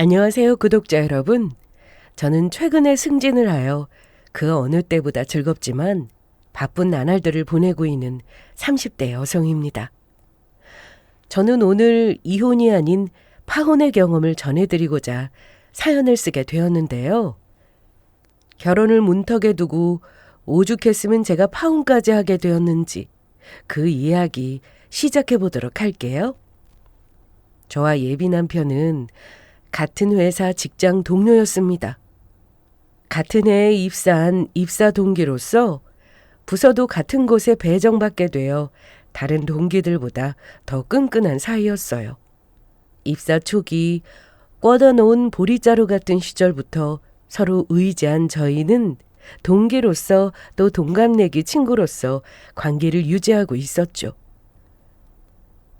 안녕하세요, 구독자 여러분. 저는 최근에 승진을 하여 그 어느 때보다 즐겁지만 바쁜 나날들을 보내고 있는 30대 여성입니다. 저는 오늘 이혼이 아닌 파혼의 경험을 전해드리고자 사연을 쓰게 되었는데요. 결혼을 문턱에 두고 오죽했으면 제가 파혼까지 하게 되었는지 그 이야기 시작해 보도록 할게요. 저와 예비 남편은 같은 회사 직장 동료였습니다. 같은 해에 입사한 입사 동기로서 부서도 같은 곳에 배정받게 되어 다른 동기들보다 더 끈끈한 사이였어요. 입사 초기 꽂아놓은 보리자루 같은 시절부터 서로 의지한 저희는 동기로서 또 동갑내기 친구로서 관계를 유지하고 있었죠.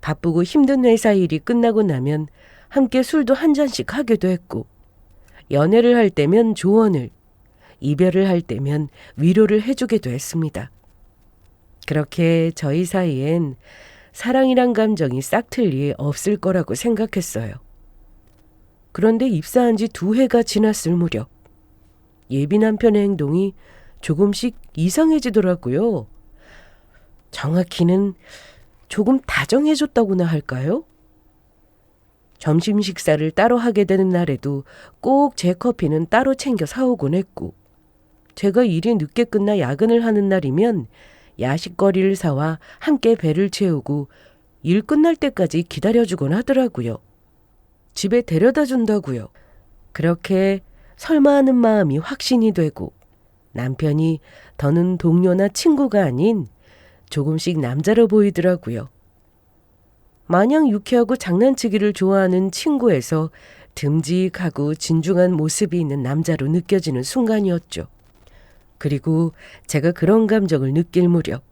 바쁘고 힘든 회사 일이 끝나고 나면 함께 술도 한 잔씩 하기도 했고, 연애를 할 때면 조언을, 이별을 할 때면 위로를 해주기도 했습니다. 그렇게 저희 사이엔 사랑이란 감정이 싹틀 리 없을 거라고 생각했어요. 그런데 입사한 지 2해가 지났을 무렵 예비 남편의 행동이 조금씩 이상해지더라고요. 정확히는 조금 다정해졌다고나 할까요? 점심 식사를 따로 하게 되는 날에도 꼭 제 커피는 따로 챙겨 사오곤 했고, 제가 일이 늦게 끝나 야근을 하는 날이면 야식거리를 사와 함께 배를 채우고 일 끝날 때까지 기다려주곤 하더라고요. 집에 데려다 준다고요. 그렇게 설마 하는 마음이 확신이 되고 남편이 더는 동료나 친구가 아닌 조금씩 남자로 보이더라고요. 마냥 유쾌하고 장난치기를 좋아하는 친구에서 듬직하고 진중한 모습이 있는 남자로 느껴지는 순간이었죠. 그리고 제가 그런 감정을 느낄 무렵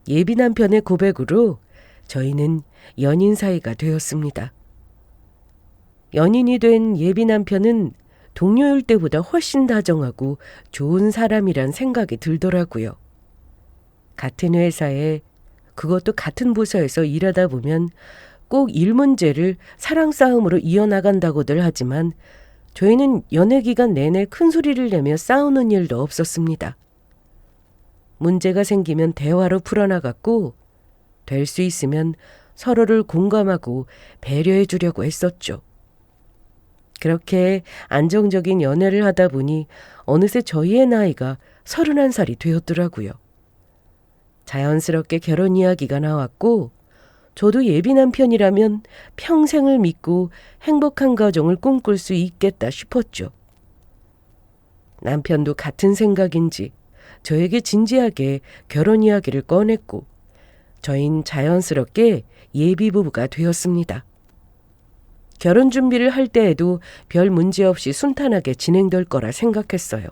예비 남편의 고백으로 저희는 연인 사이가 되었습니다. 연인이 된 예비 남편은 동료일 때보다 훨씬 다정하고 좋은 사람이란 생각이 들더라고요. 같은 회사에, 그것도 같은 부서에서 일하다 보면 꼭 일 문제를 사랑 싸움으로 이어나간다고들 하지만 저희는 연애 기간 내내 큰 소리를 내며 싸우는 일도 없었습니다. 문제가 생기면 대화로 풀어나갔고, 될 수 있으면 서로를 공감하고 배려해 주려고 했었죠. 그렇게 안정적인 연애를 하다 보니 어느새 저희의 나이가 31살이 되었더라고요. 자연스럽게 결혼 이야기가 나왔고, 저도 예비 남편이라면 평생을 믿고 행복한 가정을 꿈꿀 수 있겠다 싶었죠. 남편도 같은 생각인지 저에게 진지하게 결혼 이야기를 꺼냈고, 저희는 자연스럽게 예비 부부가 되었습니다. 결혼 준비를 할 때에도 별 문제 없이 순탄하게 진행될 거라 생각했어요.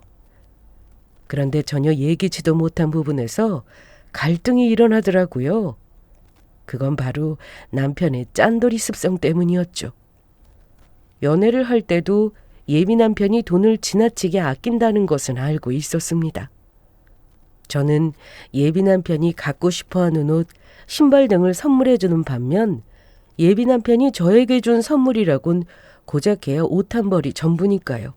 그런데 전혀 예기치도 못한 부분에서 갈등이 일어나더라고요. 그건 바로 남편의 짠돌이 습성 때문이었죠. 연애를 할 때도 예비 남편이 돈을 지나치게 아낀다는 것은 알고 있었습니다. 저는 예비 남편이 갖고 싶어하는 옷, 신발 등을 선물해주는 반면 예비 남편이 저에게 준 선물이라곤 고작 해야 옷 한 벌이 전부니까요.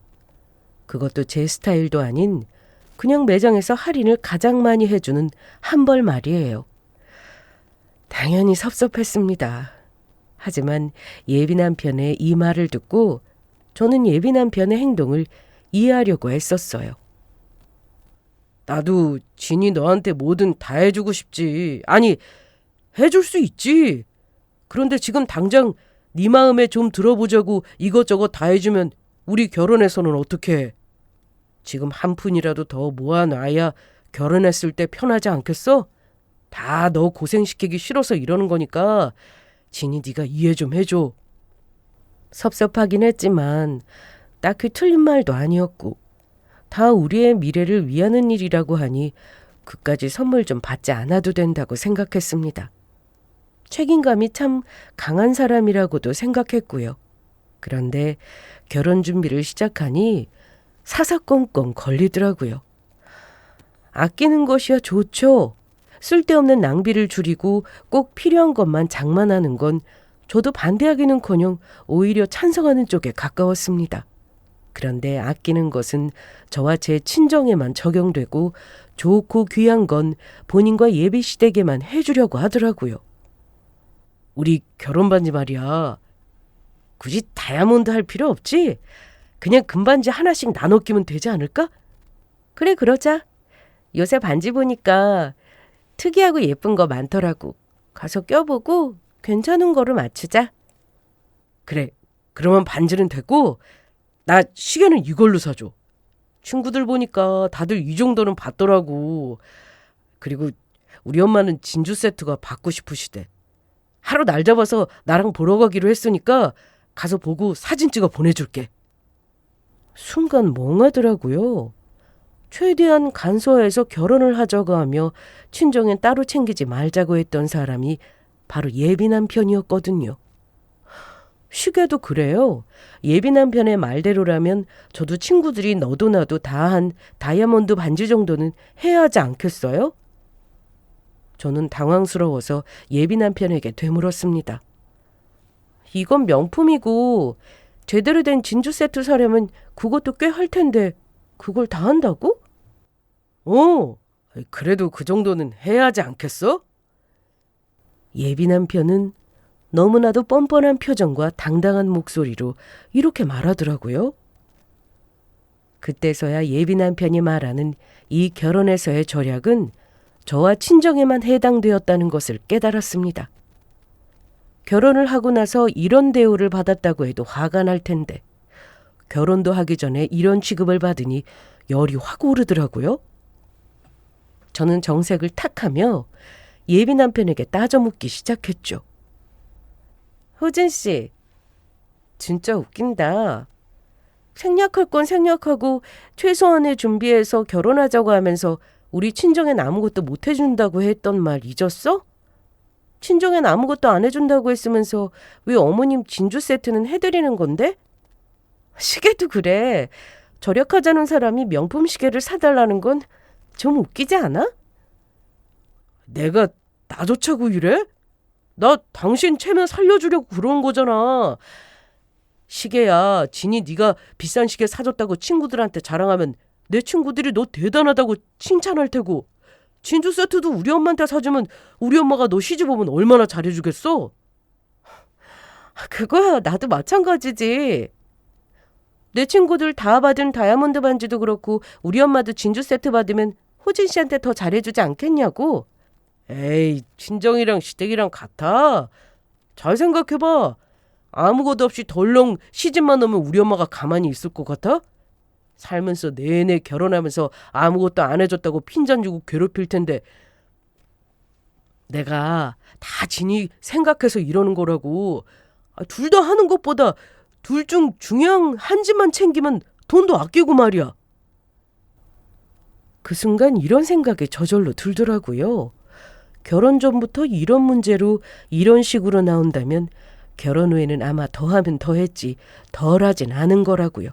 그것도 제 스타일도 아닌 그냥 매장에서 할인을 가장 많이 해주는 한 벌 말이에요. 당연히 섭섭했습니다. 하지만 예비 남편의 이 말을 듣고 저는 예비 남편의 행동을 이해하려고 했었어요. 나도 진이 너한테 뭐든 다 해주고 싶지. 아니, 해줄 수 있지. 그런데 지금 당장 네 마음에 좀 들어보자고 이것저것 다 해주면 우리 결혼해서는 어떡해. 지금 한 푼이라도 더 모아놔야 결혼했을 때 편하지 않겠어? 다 너 고생시키기 싫어서 이러는 거니까 진이 네가 이해 좀 해줘. 섭섭하긴 했지만 딱히 틀린 말도 아니었고, 다 우리의 미래를 위하는 일이라고 하니 그까지 선물 좀 받지 않아도 된다고 생각했습니다. 책임감이 참 강한 사람이라고도 생각했고요. 그런데 결혼 준비를 시작하니 사사건건 걸리더라고요. 아끼는 것이야 좋죠. 쓸데없는 낭비를 줄이고 꼭 필요한 것만 장만하는 건 저도 반대하기는커녕 오히려 찬성하는 쪽에 가까웠습니다. 그런데 아끼는 것은 저와 제 친정에만 적용되고 좋고 귀한 건 본인과 예비시댁에만 해주려고 하더라고요. 우리 결혼 반지 말이야. 굳이 다이아몬드 할 필요 없지? 그냥 금반지 하나씩 나눠 끼면 되지 않을까? 그래, 그러자. 요새 반지 보니까 특이하고 예쁜 거 많더라고. 가서 껴보고 괜찮은 거로 맞추자. 그래, 그러면 반지는 됐고 나 시계는 이걸로 사줘. 친구들 보니까 다들 이 정도는 받더라고. 그리고 우리 엄마는 진주 세트가 받고 싶으시대. 하루 날 잡아서 나랑 보러 가기로 했으니까 가서 보고 사진 찍어 보내줄게. 순간 멍하더라고요. 최대한 간소화해서 결혼을 하자고 하며 친정엔 따로 챙기지 말자고 했던 사람이 바로 예비 남편이었거든요. 시계도 그래요. 예비 남편의 말대로라면 저도 친구들이 너도 나도 다 한 다이아몬드 반지 정도는 해야 하지 않겠어요? 저는 당황스러워서 예비 남편에게 되물었습니다. 이건 명품이고 제대로 된 진주 세트 사려면 그것도 꽤 할 텐데 그걸 다 한다고? 그래도 그 정도는 해야 하지 않겠어? 예비 남편은 너무나도 뻔뻔한 표정과 당당한 목소리로 이렇게 말하더라고요. 그때서야 예비 남편이 말하는 이 결혼에서의 절약은 저와 친정에만 해당되었다는 것을 깨달았습니다. 결혼을 하고 나서 이런 대우를 받았다고 해도 화가 날 텐데 결혼도 하기 전에 이런 취급을 받으니 열이 확 오르더라고요. 저는 정색을 탁하며 예비 남편에게 따져 묻기 시작했죠. 효진 씨, 진짜 웃긴다. 생략할 건 생략하고 최소한의 준비해서 결혼하자고 하면서 우리 친정엔 아무것도 못 해준다고 했던 말 잊었어? 친정엔 아무것도 안 해준다고 했으면서 왜 어머님 진주 세트는 해드리는 건데? 시계도 그래. 절약하자는 사람이 명품 시계를 사달라는 건 좀 웃기지 않아? 내가 나조차고 이래? 나 당신 체면 살려주려고 그런 거잖아. 시계야, 진이 네가 비싼 시계 사줬다고 친구들한테 자랑하면 내 친구들이 너 대단하다고 칭찬할 테고 진주 세트도 우리 엄마한테 사주면 우리 엄마가 너 시집 오면 얼마나 잘해주겠어? 그거야 나도 마찬가지지. 내 친구들 다 받은 다이아몬드 반지도 그렇고 우리 엄마도 진주 세트 받으면 호진 씨한테 더 잘해주지 않겠냐고. 에이, 친정이랑 시댁이랑 같아. 잘 생각해봐. 아무것도 없이 덜렁 시집만 오면 우리 엄마가 가만히 있을 것 같아? 살면서 내내 결혼하면서 아무것도 안 해줬다고 핀잔 주고 괴롭힐 텐데 내가 다 진이 생각해서 이러는 거라고. 둘 다 하는 것보다 둘 중 중요한 한 집만 챙기면 돈도 아끼고 말이야. 그 순간 이런 생각이 저절로 들더라고요. 결혼 전부터 이런 문제로 이런 식으로 나온다면 결혼 후에는 아마 더하면 더했지 덜하진 않은 거라고요.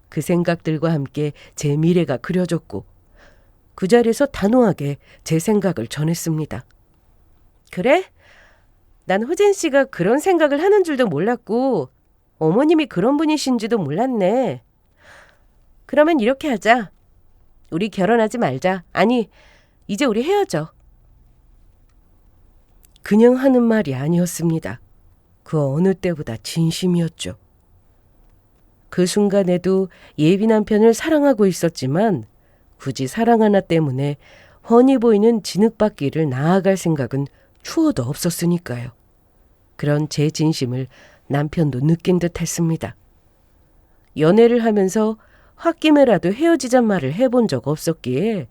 그 생각들과 함께 제 미래가 그려졌고 그 자리에서 단호하게 제 생각을 전했습니다. 그래? 난 호진 씨가 그런 생각을 하는 줄도 몰랐고 어머님이 그런 분이신지도 몰랐네. 그러면 이렇게 하자. 우리 결혼하지 말자. 아니, 이제 우리 헤어져. 그냥 하는 말이 아니었습니다. 그 어느 때보다 진심이었죠. 그 순간에도 예비 남편을 사랑하고 있었지만 굳이 사랑 하나 때문에 훤히 보이는 진흙밭길을 나아갈 생각은 추호도 없었으니까요. 그런 제 진심을 남편도 느낀 듯 했습니다. 연애를 하면서 홧김에라도 헤어지잔 말을 해본 적 없었기에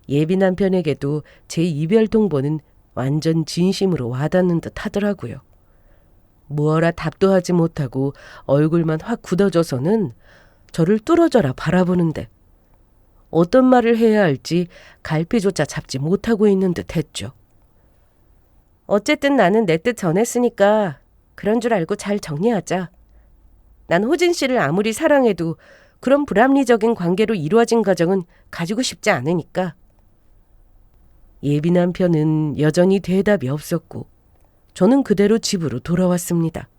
예비 남편에게도 제 이별 통보는 완전 진심으로 와닿는 듯 하더라고요. 무어라 답도 하지 못하고 얼굴만 확 굳어져서는 저를 뚫어져라 바라보는데 어떤 말을 해야 할지 갈피조차 잡지 못하고 있는 듯 했죠. 어쨌든 나는 내 뜻 전했으니까 그런 줄 알고 잘 정리하자. 난 호진 씨를 아무리 사랑해도 그런 불합리적인 관계로 이루어진 가정은 가지고 싶지 않으니까. 예비 남편은 여전히 대답이 없었고 저는 그대로 집으로 돌아왔습니다.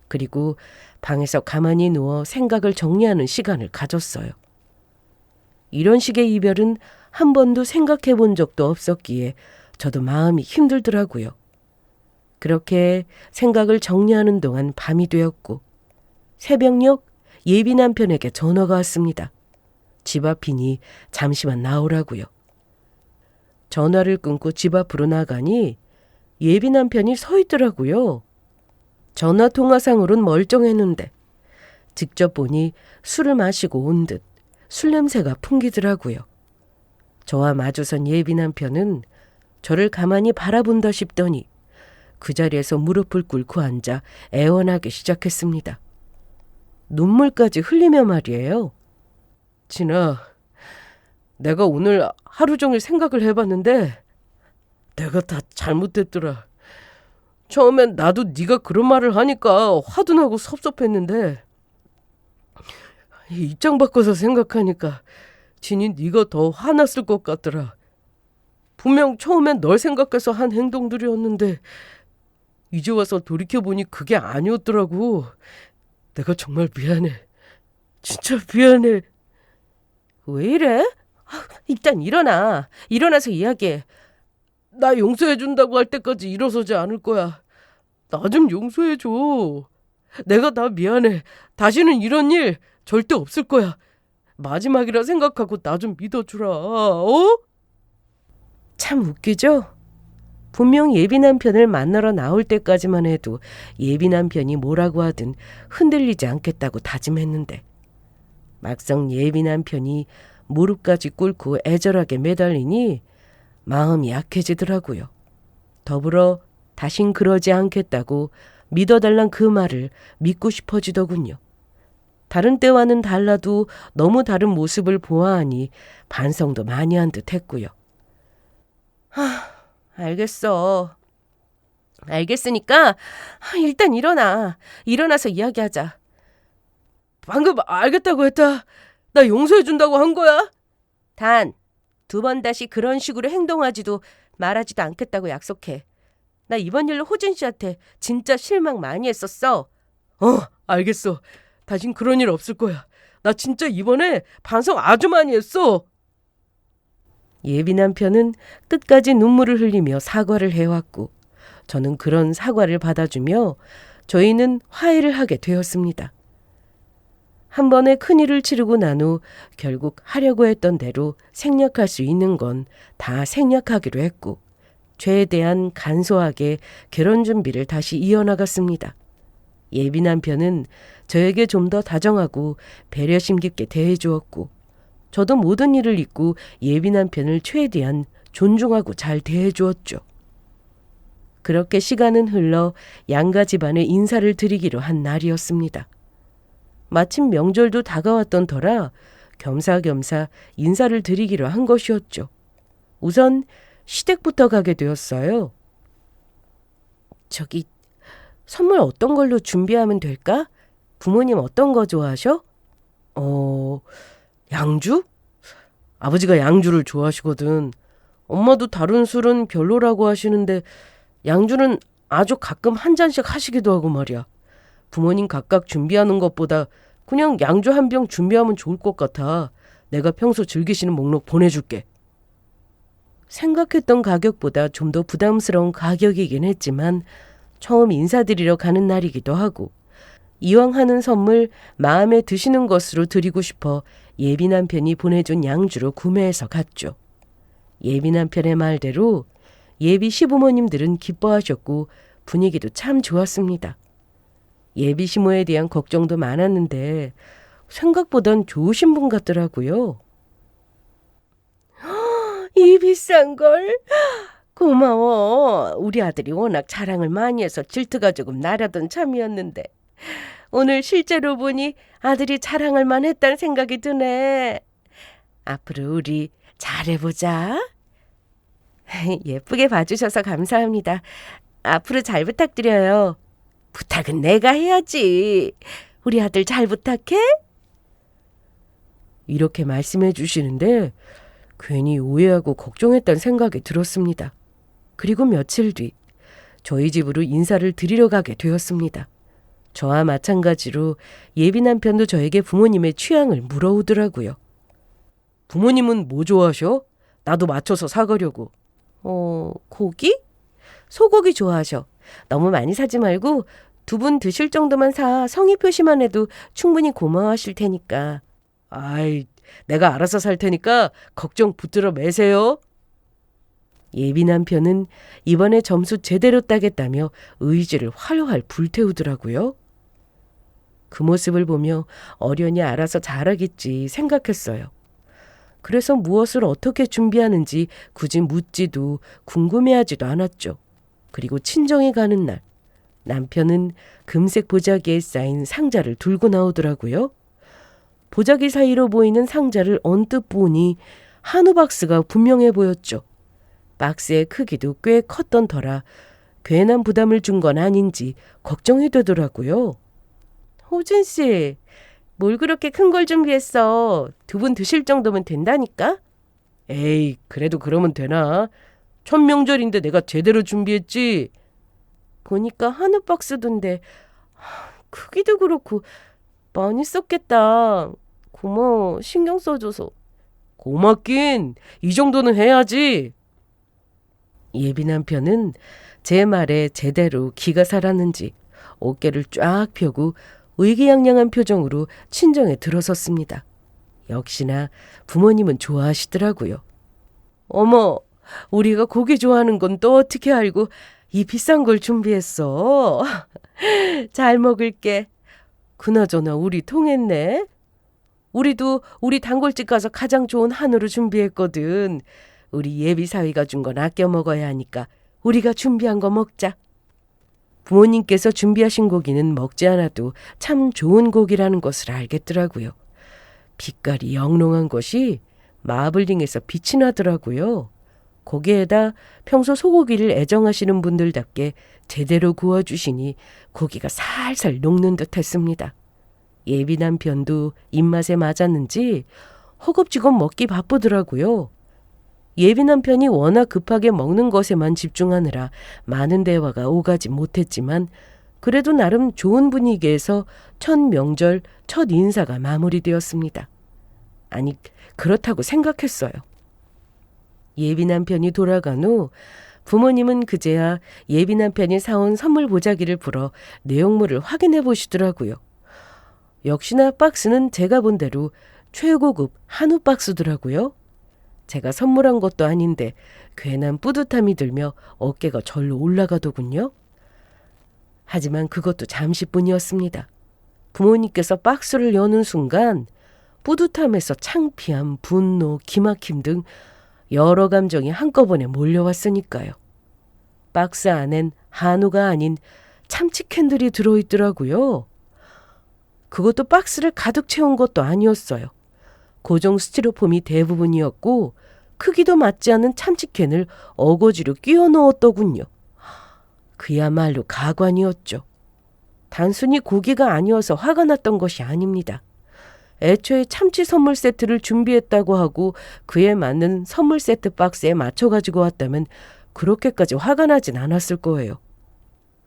그리고 방에서 가만히 누워 생각을 정리하는 시간을 가졌어요. 이런 식의 이별은 한 번도 생각해 본 적도 없었기에 저도 마음이 힘들더라고요. 그렇게 생각을 정리하는 동안 밤이 되었고 새벽녘 예비 남편에게 전화가 왔습니다. 집 앞이니 잠시만 나오라고요. 전화를 끊고 집 앞으로 나가니 예비 남편이 서 있더라고요. 전화 통화상으론 멀쩡했는데 직접 보니 술을 마시고 온 듯 술 냄새가 풍기더라고요. 저와 마주선 예비 남편은 저를 가만히 바라본다 싶더니 그 자리에서 무릎을 꿇고 앉아 애원하기 시작했습니다. 눈물까지 흘리며 말이에요. 진아, 내가 오늘 하루 종일 생각을 해봤는데 내가 다 잘못했더라. 처음엔 나도 네가 그런 말을 하니까 화도 나고 섭섭했는데 입장 바꿔서 생각하니까 진이 네가 더 화났을 것 같더라. 분명 처음엔 널 생각해서 한 행동들이었는데 이제 와서 돌이켜보니 그게 아니었더라고. 내가 정말 미안해. 진짜 미안해. 왜 이래? 일단 일어나. 일어나서 이야기해. 나 용서해준다고 할 때까지 일어서지 않을 거야. 나 좀 용서해줘. 내가 다 미안해. 다시는 이런 일 절대 없을 거야. 마지막이라 생각하고 나 좀 믿어주라. 어? 참 웃기죠? 분명 예비 남편을 만나러 나올 때까지만 해도 예비 남편이 뭐라고 하든 흔들리지 않겠다고 다짐했는데 막상 예비 남편이 무릎까지 꿇고 애절하게 매달리니 마음이 약해지더라고요. 더불어 다신 그러지 않겠다고 믿어달란 그 말을 믿고 싶어지더군요. 다른 때와는 달라도 너무 다른 모습을 보아하니 반성도 많이 한 듯 했고요. 알겠어. 알겠으니까 일단 일어나. 일어나서 이야기하자. 방금 알겠다고 했다. 나 용서해준다고 한 거야. 단, 2번 다시 그런 식으로 행동하지도 말하지도 않겠다고 약속해. 나 이번 일로 호준 씨한테 진짜 실망 많이 했었어. 알겠어. 다신 그런 일 없을 거야. 나 진짜 이번에 반성 아주 많이 했어. 예비 남편은 끝까지 눈물을 흘리며 사과를 해왔고 저는 그런 사과를 받아주며 저희는 화해를 하게 되었습니다. 한 번의 큰일을 치르고 난 후 결국 하려고 했던 대로 생략할 수 있는 건 다 생략하기로 했고 최대한 간소하게 결혼 준비를 다시 이어나갔습니다. 예비 남편은 저에게 좀 더 다정하고 배려심 깊게 대해주었고 저도 모든 일을 잊고 예비 남편을 최대한 존중하고 잘 대해주었죠. 그렇게 시간은 흘러 양가 집안에 인사를 드리기로 한 날이었습니다. 마침 명절도 다가왔던 터라 겸사겸사 인사를 드리기로 한 것이었죠. 우선 시댁부터 가게 되었어요. 저기 선물 어떤 걸로 준비하면 될까? 부모님 어떤 거 좋아하셔? 양주? 아버지가 양주를 좋아하시거든. 엄마도 다른 술은 별로라고 하시는데 양주는 아주 가끔 한 잔씩 하시기도 하고 말이야. 부모님 각각 준비하는 것보다 그냥 양주 한 병 준비하면 좋을 것 같아. 내가 평소 즐기시는 목록 보내줄게. 생각했던 가격보다 좀 더 부담스러운 가격이긴 했지만 처음 인사드리러 가는 날이기도 하고 이왕 하는 선물 마음에 드시는 것으로 드리고 싶어 예비 남편이 보내준 양주로 구매해서 갔죠. 예비 남편의 말대로 예비 시부모님들은 기뻐하셨고 분위기도 참 좋았습니다. 예비 시모에 대한 걱정도 많았는데 생각보단 좋으신 분 같더라고요. 이 비싼 걸? 고마워. 우리 아들이 워낙 자랑을 많이 해서 질투가 조금 나려던 참이었는데 오늘 실제로 보니 아들이 자랑을만 했다는 생각이 드네. 앞으로 우리 잘해보자. 예쁘게 봐주셔서 감사합니다. 앞으로 잘 부탁드려요. 부탁은 내가 해야지. 우리 아들 잘 부탁해? 이렇게 말씀해 주시는데 괜히 오해하고 걱정했다는 생각이 들었습니다. 그리고 며칠 뒤 저희 집으로 인사를 드리러 가게 되었습니다. 저와 마찬가지로 예비 남편도 저에게 부모님의 취향을 물어오더라고요. 부모님은 뭐 좋아하셔? 나도 맞춰서 사가려고. 고기? 소고기 좋아하셔. 너무 많이 사지 말고 2분 드실 정도만 사. 성의 표시만 해도 충분히 고마워하실 테니까. 아이, 내가 알아서 살 테니까 걱정 붙들어 매세요. 예비 남편은 이번에 점수 제대로 따겠다며 의지를 활활 불태우더라고요. 그 모습을 보며 어련히 알아서 잘하겠지 생각했어요. 그래서 무엇을 어떻게 준비하는지 굳이 묻지도 궁금해하지도 않았죠. 그리고 친정에 가는 날, 남편은 금색 보자기에 쌓인 상자를 들고 나오더라고요. 보자기 사이로 보이는 상자를 언뜻 보니 한우 박스가 분명해 보였죠. 박스의 크기도 꽤 컸던 터라 괜한 부담을 준 건 아닌지 걱정이 되더라고요. 호준 씨, 뭘 그렇게 큰 걸 준비했어? 2분 드실 정도면 된다니까? 에이, 그래도 그러면 되나? 첫 명절인데 내가 제대로 준비했지. 보니까 한우 박스던데 크기도 그렇고 많이 썼겠다. 고마워, 신경 써줘서. 고맙긴, 이 정도는 해야지. 예비 남편은 제 말에 제대로 기가 살았는지 어깨를 쫙 펴고 의기양양한 표정으로 친정에 들어섰습니다. 역시나 부모님은 좋아하시더라고요. 어머, 우리가 고기 좋아하는 건 또 어떻게 알고 이 비싼 걸 준비했어? 잘 먹을게. 그나저나 우리 통했네. 우리도 우리 단골집 가서 가장 좋은 한우를 준비했거든. 우리 예비 사위가 준 건 아껴 먹어야 하니까 우리가 준비한 거 먹자. 부모님께서 준비하신 고기는 먹지 않아도 참 좋은 고기라는 것을 알겠더라고요. 빛깔이 영롱한 것이 마블링에서 빛이 나더라고요. 거기에다 평소 소고기를 애정하시는 분들답게 제대로 구워주시니 고기가 살살 녹는 듯 했습니다. 예비 남편도 입맛에 맞았는지 허겁지겁 먹기 바쁘더라고요. 예비 남편이 워낙 급하게 먹는 것에만 집중하느라 많은 대화가 오가지 못했지만 그래도 나름 좋은 분위기에서 첫 명절, 첫 인사가 마무리되었습니다. 아니, 그렇다고 생각했어요. 예비 남편이 돌아간 후 부모님은 그제야 예비 남편이 사온 선물 보자기를 풀어 내용물을 확인해 보시더라고요. 역시나 박스는 제가 본 대로 최고급 한우 박스더라고요. 제가 선물한 것도 아닌데 괜한 뿌듯함이 들며 어깨가 절로 올라가더군요. 하지만 그것도 잠시뿐이었습니다. 부모님께서 박스를 여는 순간 뿌듯함에서 창피함, 분노, 기막힘 등 여러 감정이 한꺼번에 몰려왔으니까요. 박스 안엔 한우가 아닌 참치 캔들이 들어있더라고요. 그것도 박스를 가득 채운 것도 아니었어요. 고정 스티로폼이 대부분이었고 크기도 맞지 않은 참치캔을 어거지로 끼워 넣었더군요. 그야말로 가관이었죠. 단순히 고기가 아니어서 화가 났던 것이 아닙니다. 애초에 참치 선물 세트를 준비했다고 하고 그에 맞는 선물 세트 박스에 맞춰 가지고 왔다면 그렇게까지 화가 나진 않았을 거예요.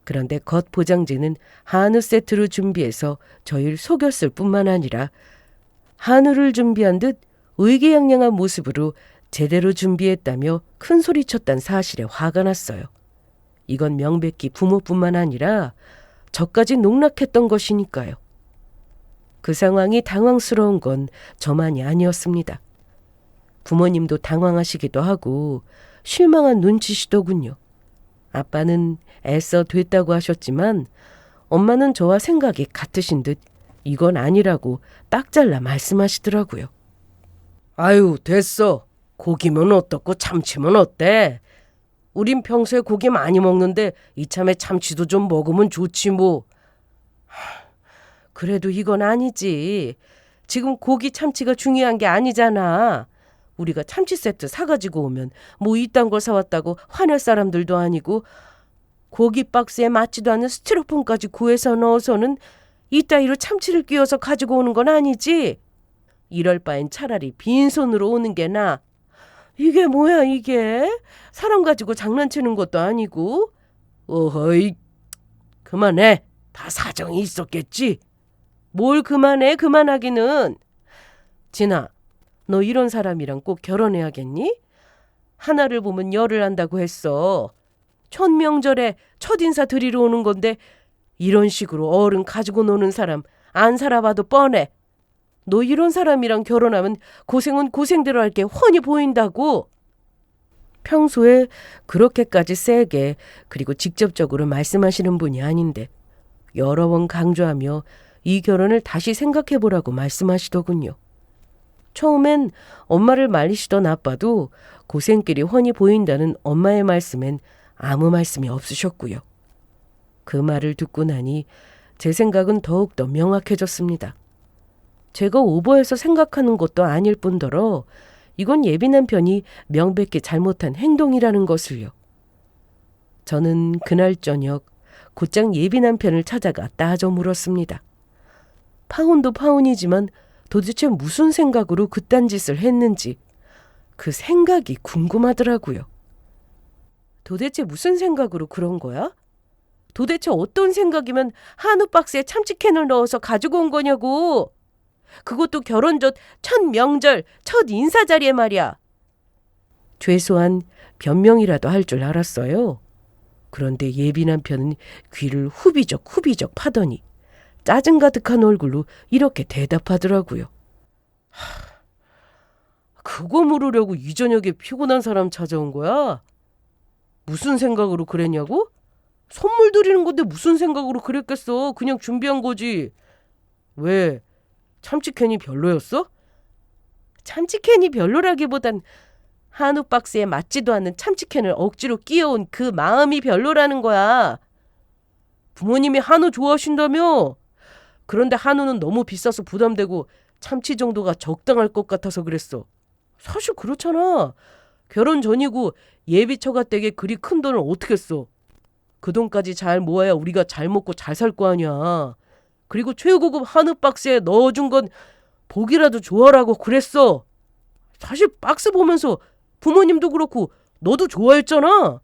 그런데 겉 포장지는 한우 세트로 준비해서 저희를 속였을 뿐만 아니라 한우를 준비한 듯 의기양양한 모습으로 제대로 준비했다며 큰 소리쳤단 사실에 화가 났어요. 이건 명백히 부모뿐만 아니라 저까지 농락했던 것이니까요. 그 상황이 당황스러운 건 저만이 아니었습니다. 부모님도 당황하시기도 하고 실망한 눈치시더군요. 아빠는 애써 됐다고 하셨지만 엄마는 저와 생각이 같으신 듯 이건 아니라고 딱 잘라 말씀하시더라고요. 아유, 됐어. 고기면 어떻고 참치면 어때? 우린 평소에 고기 많이 먹는데 이참에 참치도 좀 먹으면 좋지 뭐. 그래도 이건 아니지. 지금 고기 참치가 중요한 게 아니잖아. 우리가 참치 세트 사가지고 오면 뭐 이딴 걸 사왔다고 화낼 사람들도 아니고 고기 박스에 맞지도 않는 스티로폼까지 구해서 넣어서는 이따위로 참치를 끼워서 가지고 오는 건 아니지. 이럴 바엔 차라리 빈손으로 오는 게 나아. 이게 뭐야 이게? 사람 가지고 장난치는 것도 아니고. 어허이, 그만해. 다 사정이 있었겠지. 뭘 그만해, 그만하기는. 진아, 너 이런 사람이랑 꼭 결혼해야겠니? 하나를 보면 열을 한다고 했어. 첫 명절에 첫 인사 드리러 오는 건데 이런 식으로 어른 가지고 노는 사람 안 살아봐도 뻔해. 너 이런 사람이랑 결혼하면 고생은 고생대로 할 게 훤히 보인다고. 평소에 그렇게까지 세게 그리고 직접적으로 말씀하시는 분이 아닌데 여러 번 강조하며 이 결혼을 다시 생각해보라고 말씀하시더군요. 처음엔 엄마를 말리시던 아빠도 고생길이 훤히 보인다는 엄마의 말씀엔 아무 말씀이 없으셨고요. 그 말을 듣고 나니 제 생각은 더욱더 명확해졌습니다. 제가 오버해서 생각하는 것도 아닐 뿐더러 이건 예비 남편이 명백히 잘못한 행동이라는 것을요. 저는 그날 저녁 곧장 예비 남편을 찾아가 따져 물었습니다. 파혼도 파혼이지만 도대체 무슨 생각으로 그딴 짓을 했는지 그 생각이 궁금하더라고요. 도대체 무슨 생각으로 그런 거야? 도대체 어떤 생각이면 한우 박스에 참치캔을 넣어서 가지고 온 거냐고. 그것도 결혼 전 첫 명절, 첫 인사 자리에 말이야. 최소한 변명이라도 할 줄 알았어요. 그런데 예비 남편은 귀를 후비적 파더니 짜증 가득한 얼굴로 이렇게 대답하더라고요. 그거 물으려고 이 저녁에 피곤한 사람 찾아온 거야? 무슨 생각으로 그랬냐고? 선물 드리는 건데 무슨 생각으로 그랬겠어? 그냥 준비한 거지. 왜? 참치캔이 별로였어? 참치캔이 별로라기보단 한우 박스에 맞지도 않는 참치캔을 억지로 끼워온 그 마음이 별로라는 거야. 부모님이 한우 좋아하신다며? 그런데 한우는 너무 비싸서 부담되고 참치 정도가 적당할 것 같아서 그랬어. 사실 그렇잖아. 결혼 전이고 예비 처가댁에 그리 큰 돈을 어떻게 써. 그 돈까지 잘 모아야 우리가 잘 먹고 잘 살 거 아니야. 그리고 최고급 한우 박스에 넣어준 건 보기라도 좋아라고 그랬어. 사실 박스 보면서 부모님도 그렇고 너도 좋아했잖아.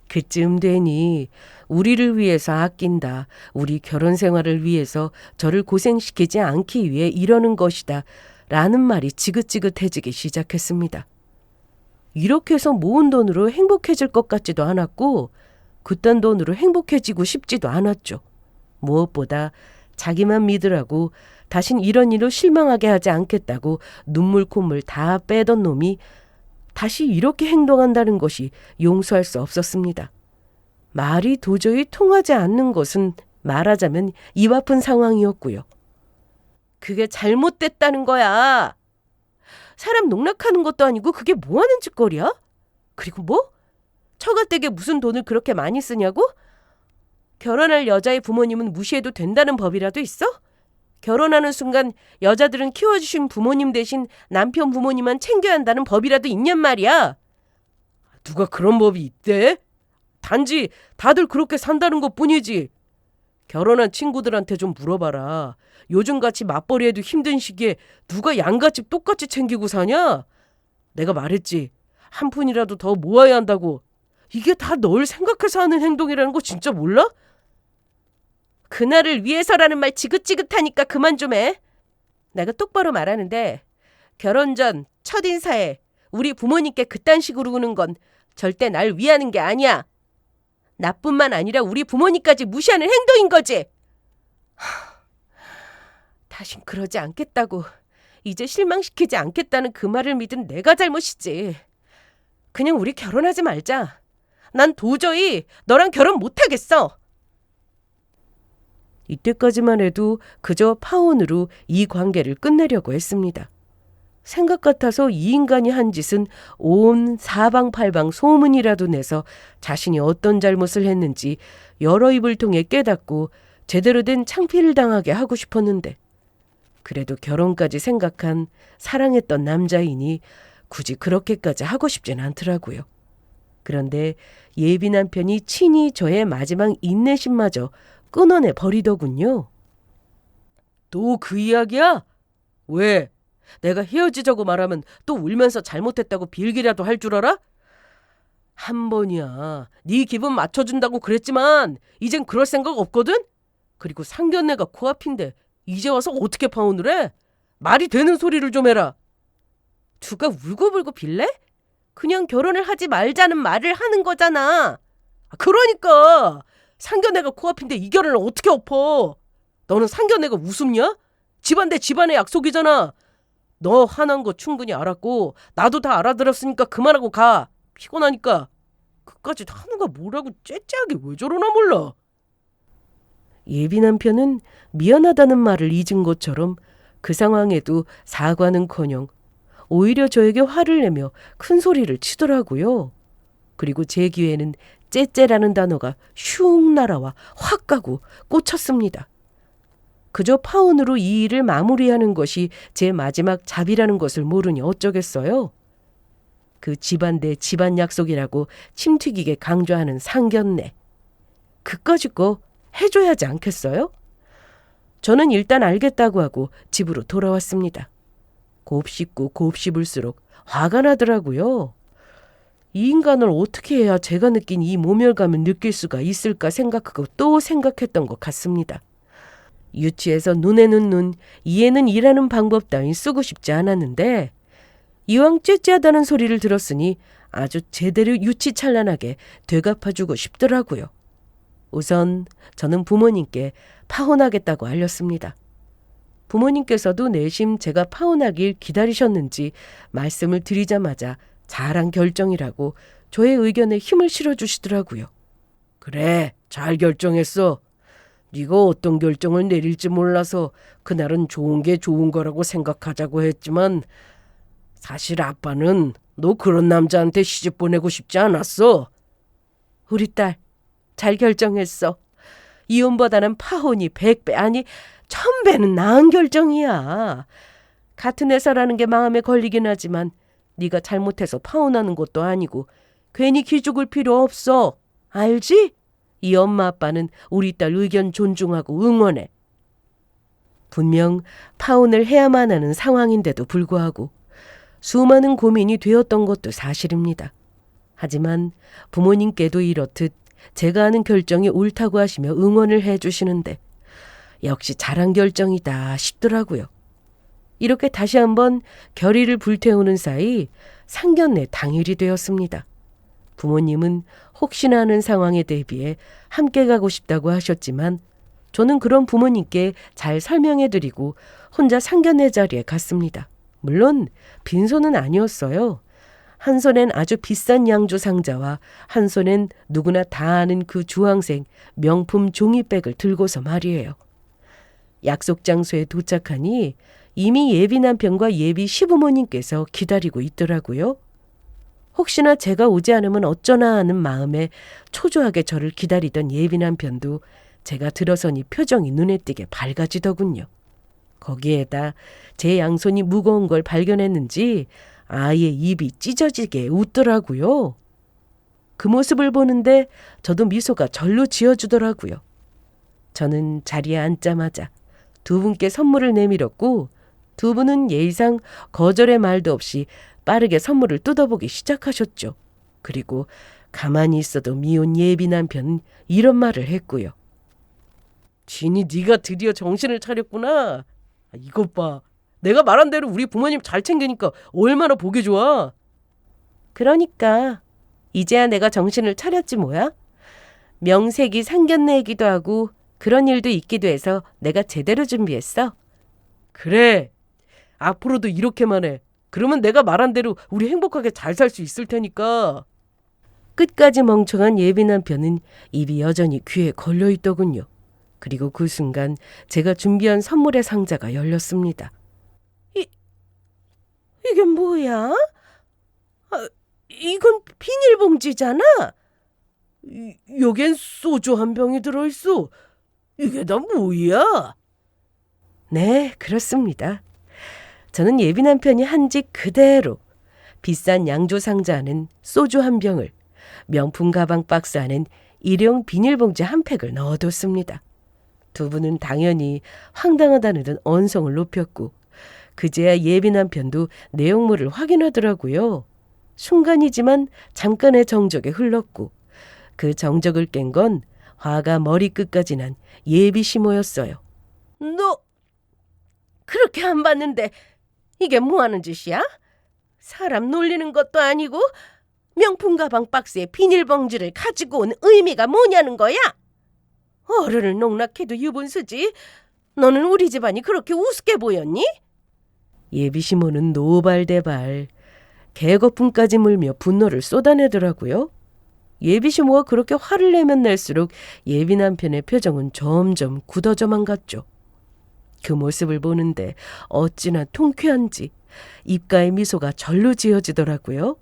그쯤 되니 우리를 위해서 아낀다. 우리 결혼 생활을 위해서 저를 고생시키지 않기 위해 이러는 것이다. 라는 말이 지긋지긋해지기 시작했습니다. 이렇게 해서 모은 돈으로 행복해질 것 같지도 않았고 그딴 돈으로 행복해지고 싶지도 않았죠. 무엇보다 자기만 믿으라고 다신 이런 일로 실망하게 하지 않겠다고 눈물 콧물 다 빼던 놈이 다시 이렇게 행동한다는 것이 용서할 수 없었습니다. 말이 도저히 통하지 않는 것은 말하자면 입 아픈 상황이었고요. 그게 잘못됐다는 거야. 사람 농락하는 것도 아니고 그게 뭐 하는 짓거리야? 그리고 뭐? 처가댁에 무슨 돈을 그렇게 많이 쓰냐고? 결혼할 여자의 부모님은 무시해도 된다는 법이라도 있어? 결혼하는 순간 여자들은 키워주신 부모님 대신 남편 부모님만 챙겨야 한다는 법이라도 있냔 말이야. 누가 그런 법이 있대? 단지 다들 그렇게 산다는 것뿐이지. 결혼한 친구들한테 좀 물어봐라. 요즘같이 맞벌이해도 힘든 시기에 누가 양갓집 똑같이 챙기고 사냐? 내가 말했지. 한 푼이라도 더 모아야 한다고. 이게 다 널 생각해서 하는 행동이라는 거 진짜 몰라? 그날을 위해서라는 말 지긋지긋하니까 그만 좀 해. 내가 똑바로 말하는데 결혼 전 첫 인사에 우리 부모님께 그딴 식으로 우는 건 절대 날 위하는 게 아니야. 나뿐만 아니라 우리 부모님까지 무시하는 행동인 거지. 다신 그러지 않겠다고, 이제 실망시키지 않겠다는 그 말을 믿은 내가 잘못이지. 그냥 우리 결혼하지 말자. 난 도저히 너랑 결혼 못하겠어. 이때까지만 해도 그저 파혼으로 이 관계를 끝내려고 했습니다. 생각 같아서 이 인간이 한 짓은 온 사방팔방 소문이라도 내서 자신이 어떤 잘못을 했는지 여러 입을 통해 깨닫고 제대로 된 창피를 당하게 하고 싶었는데 그래도 결혼까지 생각한 사랑했던 남자이니 굳이 그렇게까지 하고 싶진 않더라고요. 그런데 예비 남편이 친히 저의 마지막 인내심마저 끊어내 버리더군요. 또 그 이야기야? 왜? 내가 헤어지자고 말하면 또 울면서 잘못했다고 빌기라도 할 줄 알아? 한 번이야. 네 기분 맞춰준다고 그랬지만 이젠 그럴 생각 없거든? 그리고 상견례가 코앞인데 이제 와서 어떻게 파혼을 해? 말이 되는 소리를 좀 해라. 누가 울고불고 빌래? 그냥 결혼을 하지 말자는 말을 하는 거잖아. 그러니까 상견례가 코앞인데 이 결혼을 어떻게 엎어? 너는 상견례가 우습냐? 집안 대 집안의 약속이잖아. 너 화난 거 충분히 알았고 나도 다 알아들었으니까 그만하고 가. 피곤하니까. 그까짓 한우가 뭐라고 째째하게 왜 저러나 몰라. 예비 남편은 미안하다는 말을 잊은 것처럼 그 상황에도 사과는커녕 오히려 저에게 화를 내며 큰 소리를 치더라고요. 그리고 제 귀에는 째째라는 단어가 슝 날아와 확 가고 꽂혔습니다. 그저 파혼으로 이 일을 마무리하는 것이 제 마지막 잡이라는 것을 모르니 어쩌겠어요. 그 집안 대 집안 약속이라고 침튀기게 강조하는 상견례. 그까짓 거 해줘야 하지 않겠어요? 저는 일단 알겠다고 하고 집으로 돌아왔습니다. 곱씹고 곱씹을수록 화가 나더라고요. 이 인간을 어떻게 해야 제가 느낀 이 모멸감을 느낄 수가 있을까 생각하고 또 생각했던 것 같습니다. 유치해서 눈에는 눈, 이에는 이라는 방법 따윈 쓰고 싶지 않았는데 이왕 째째하다는 소리를 들었으니 아주 제대로 유치찬란하게 되갚아주고 싶더라고요. 우선 저는 부모님께 파혼하겠다고 알렸습니다. 부모님께서도 내심 제가 파혼하길 기다리셨는지 말씀을 드리자마자 잘한 결정이라고 저의 의견에 힘을 실어주시더라고요. 그래, 잘 결정했어. 네가 어떤 결정을 내릴지 몰라서 그날은 좋은 게 좋은 거라고 생각하자고 했지만 사실 아빠는 너 그런 남자한테 시집 보내고 싶지 않았어. 우리 딸, 잘 결정했어. 이혼보다는 파혼이 100배 아니 1000배는 나은 결정이야. 같은 회사라는 게 마음에 걸리긴 하지만 네가 잘못해서 파혼하는 것도 아니고 괜히 기죽을 필요 없어. 알지? 이 엄마 아빠는 우리 딸 의견 존중하고 응원해. 분명 파혼을 해야만 하는 상황인데도 불구하고 수많은 고민이 되었던 것도 사실입니다. 하지만 부모님께도 이렇듯 제가 하는 결정이 옳다고 하시며 응원을 해주시는데 역시 잘한 결정이다 싶더라고요. 이렇게 다시 한번 결의를 불태우는 사이 상견례 당일이 되었습니다. 부모님은 혹시나 하는 상황에 대비해 함께 가고 싶다고 하셨지만 저는 그런 부모님께 잘 설명해드리고 혼자 상견례 자리에 갔습니다. 물론 빈손은 아니었어요. 한 손엔 아주 비싼 양주 상자와 한 손엔 누구나 다 아는 그 주황색 명품 종이백을 들고서 말이에요. 약속 장소에 도착하니 이미 예비 남편과 예비 시부모님께서 기다리고 있더라고요. 혹시나 제가 오지 않으면 어쩌나 하는 마음에 초조하게 저를 기다리던 예비 남편도 제가 들어서니 표정이 눈에 띄게 밝아지더군요. 거기에다 제 양손이 무거운 걸 발견했는지 아예 입이 찢어지게 웃더라고요. 그 모습을 보는데 저도 미소가 절로 지어주더라고요. 저는 자리에 앉자마자 두 분께 선물을 내밀었고 두 분은 예의상 거절의 말도 없이 빠르게 선물을 뜯어보기 시작하셨죠. 그리고 가만히 있어도 미운 예비 남편은 이런 말을 했고요. 진이 네가 드디어 정신을 차렸구나. 이것 봐. 내가 말한 대로 우리 부모님 잘 챙기니까 얼마나 보기 좋아. 그러니까 이제야 내가 정신을 차렸지 뭐야. 명색이 상견례이기도 하고 그런 일도 있기도 해서 내가 제대로 준비했어. 그래. 앞으로도 이렇게만 해. 그러면 내가 말한 대로 우리 행복하게 잘 살 수 있을 테니까. 끝까지 멍청한 예비 남편은 입이 여전히 귀에 걸려있더군요. 그리고 그 순간 제가 준비한 선물의 상자가 열렸습니다. 이게 뭐야? 이건 비닐봉지잖아. 여긴 소주 한 병이 들어있어. 이게 다 뭐야? 네, 그렇습니다. 저는 예비 남편이 한 집 그대로 비싼 양조 상자 안엔 소주 한 병을, 명품 가방 박스 안엔 일용 비닐봉지 한 팩을 넣어뒀습니다. 두 분은 당연히 황당하다는 듯 언성을 높였고 그제야 예비 남편도 내용물을 확인하더라고요. 순간이지만 잠깐의 정적에 흘렀고 그 정적을 깬 건 화가 머리끝까지 난 예비 시모였어요. 너 그렇게 안 봤는데 이게 뭐 하는 짓이야? 사람 놀리는 것도 아니고 명품 가방 박스에 비닐봉지를 가지고 온 의미가 뭐냐는 거야? 어른을 농락해도 유분수지. 너는 우리 집안이 그렇게 우습게 보였니? 예비 시모는 노발대발 개거품까지 물며 분노를 쏟아내더라고요. 예비 시모가 그렇게 화를 내면 낼수록 예비 남편의 표정은 점점 굳어져만 갔죠. 그 모습을 보는데 어찌나 통쾌한지 입가에 미소가 절로 지어지더라고요.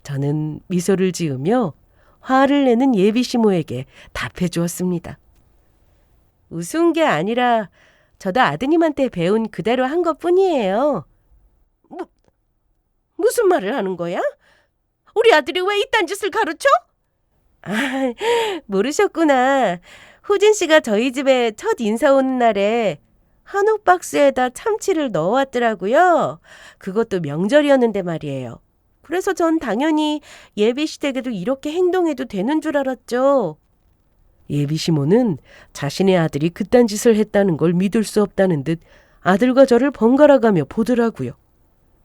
저는 미소를 지으며 화를 내는 예비 시모에게 답해 주었습니다. 우스운 게 아니라 저도 아드님한테 배운 그대로 한 것뿐이에요. 무슨 말을 하는 거야? 우리 아들이 왜 이딴 짓을 가르쳐? 아, 모르셨구나. 후진 씨가 저희 집에 첫 인사 오는 날에 한옥 박스에다 참치를 넣어왔더라고요. 그것도 명절이었는데 말이에요. 그래서 전 당연히 예비 시댁에도 이렇게 행동해도 되는 줄 알았죠. 예비 시모는 자신의 아들이 그딴 짓을 했다는 걸 믿을 수 없다는 듯 아들과 저를 번갈아가며 보더라고요.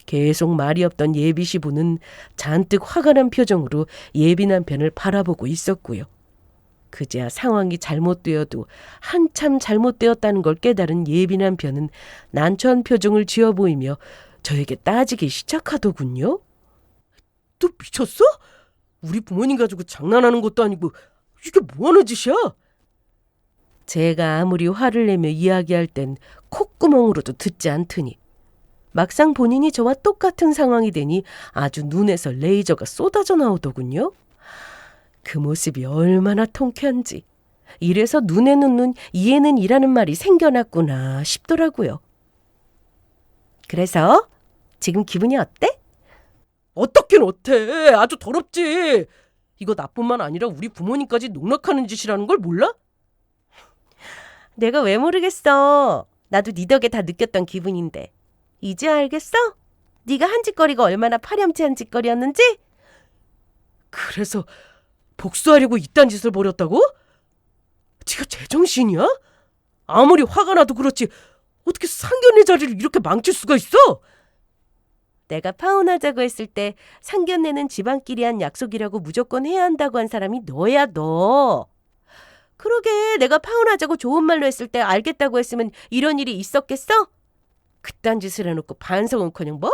계속 말이 없던 예비 시부는 잔뜩 화가 난 표정으로 예비 남편을 바라보고 있었고요. 그제야 상황이 잘못되어도 한참 잘못되었다는 걸 깨달은 예비 남편은 난처한 표정을 지어 보이며 저에게 따지기 시작하더군요. 너 미쳤어? 우리 부모님 가지고 장난하는 것도 아니고 이게 뭐하는 짓이야? 제가 아무리 화를 내며 이야기할 땐 콧구멍으로도 듣지 않더니 막상 본인이 저와 똑같은 상황이 되니 아주 눈에서 레이저가 쏟아져 나오더군요. 그 모습이 얼마나 통쾌한지 이래서 눈에는 눈, 이에는 이라는 말이 생겨났구나 싶더라고요. 그래서 지금 기분이 어때? 어떻긴 어때? 아주 더럽지. 이거 나뿐만 아니라 우리 부모님까지 농락하는 짓이라는 걸 몰라? 내가 왜 모르겠어. 나도 네 덕에 다 느꼈던 기분인데. 이제 알겠어? 네가 한 짓거리가 얼마나 파렴치한 짓거리였는지? 그래서 복수하려고 이딴 짓을 벌였다고? 네가 제정신이야? 아무리 화가 나도 그렇지 어떻게 상견례 자리를 이렇게 망칠 수가 있어? 내가 파혼하자고 했을 때 상견례는 집안끼리 한 약속이라고 무조건 해야 한다고 한 사람이 너야 너. 그러게 내가 파혼하자고 좋은 말로 했을 때 알겠다고 했으면 이런 일이 있었겠어? 그딴 짓을 해놓고 반성은커녕 뭐?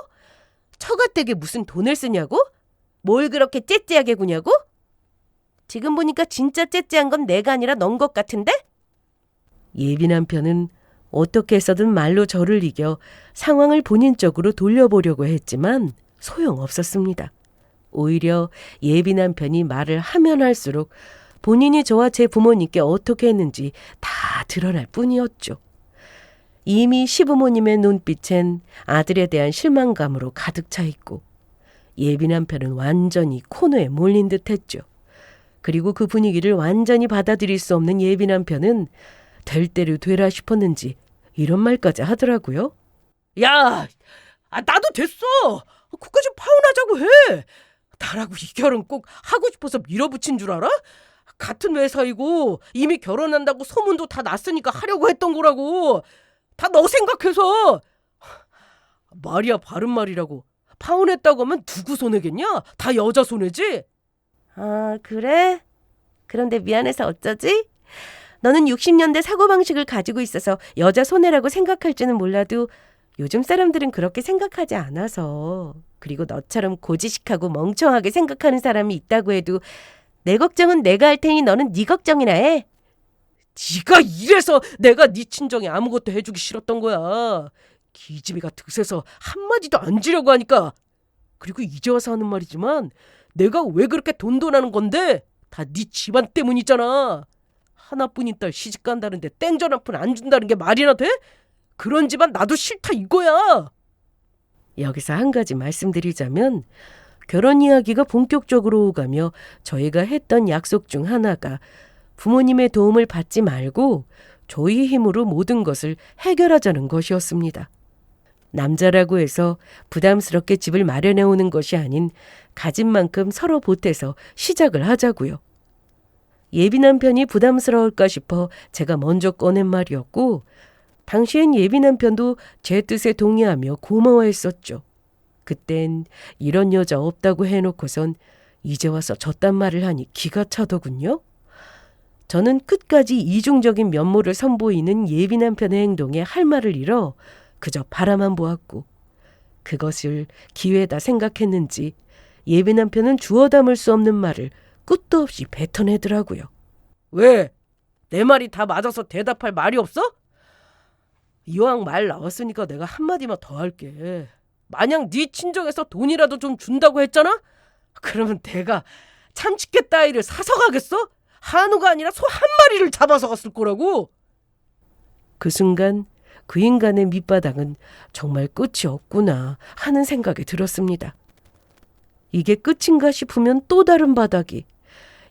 처가댁에 무슨 돈을 쓰냐고? 뭘 그렇게 째째하게 구냐고? 지금 보니까 진짜 째째한 건 내가 아니라 넌 것 같은데? 예비 남편은 어떻게 해서든 말로 저를 이겨 상황을 본인 쪽으로 돌려보려고 했지만 소용없었습니다. 오히려 예비 남편이 말을 하면 할수록 본인이 저와 제 부모님께 어떻게 했는지 다 드러날 뿐이었죠. 이미 시부모님의 눈빛엔 아들에 대한 실망감으로 가득 차 있고 예비 남편은 완전히 코너에 몰린 듯했죠. 그리고 그 분위기를 완전히 받아들일 수 없는 예비 남편은 될 대로 되라 싶었는지 이런 말까지 하더라고요. 야, 나도 됐어. 그까지 파혼하자고 해. 나라고 이 결혼 꼭 하고 싶어서 밀어붙인 줄 알아? 같은 회사이고 이미 결혼한다고 소문도 다 났으니까 하려고 했던 거라고. 다 너 생각해서. 말이야 바른 말이라고. 파혼했다고 하면 누구 손해겠냐? 다 여자 손해지? 아 그래? 그런데 미안해서 어쩌지? 너는 60년대 사고방식을 가지고 있어서 여자 손해라고 생각할지는 몰라도 요즘 사람들은 그렇게 생각하지 않아서. 그리고 너처럼 고지식하고 멍청하게 생각하는 사람이 있다고 해도 내 걱정은 내가 할 테니 너는 네 걱정이나 해. 네가 이래서 내가 네 친정에 아무것도 해주기 싫었던 거야. 기집애가 득세서 한마디도 안 지려고 하니까. 그리고 이제 와서 하는 말이지만 내가 왜 그렇게 돈돈하는 건데 다 네 집안 때문이잖아. 하나뿐인 딸 시집간다는데 땡전 한 푼 안 준다는 게 말이나 돼? 그런 집안 나도 싫다 이거야. 여기서 한 가지 말씀드리자면 결혼 이야기가 본격적으로 오가며 저희가 했던 약속 중 하나가 부모님의 도움을 받지 말고 저희 힘으로 모든 것을 해결하자는 것이었습니다. 남자라고 해서 부담스럽게 집을 마련해 오는 것이 아닌 가진 만큼 서로 보태서 시작을 하자고요. 예비 남편이 부담스러울까 싶어 제가 먼저 꺼낸 말이었고 당시엔 예비 남편도 제 뜻에 동의하며 고마워했었죠. 그땐 이런 여자 없다고 해놓고선 이제 와서 저딴 말을 하니 기가 차더군요. 저는 끝까지 이중적인 면모를 선보이는 예비 남편의 행동에 할 말을 잃어 그저 바라만 보았고 그것을 기회다 생각했는지 예비 남편은 주워 담을 수 없는 말을 끝도 없이 뱉어내더라고요. 왜? 내 말이 다 맞아서 대답할 말이 없어? 이왕 말 나왔으니까 내가 한마디만 더 할게. 만약 네 친정에서 돈이라도 좀 준다고 했잖아? 그러면 내가 참치깨 따위를 사서 가겠어? 한우가 아니라 소 한 마리를 잡아서 갔을 거라고. 그 순간 그 인간의 밑바닥은 정말 끝이 없구나 하는 생각이 들었습니다. 이게 끝인가 싶으면 또 다른 바닥이,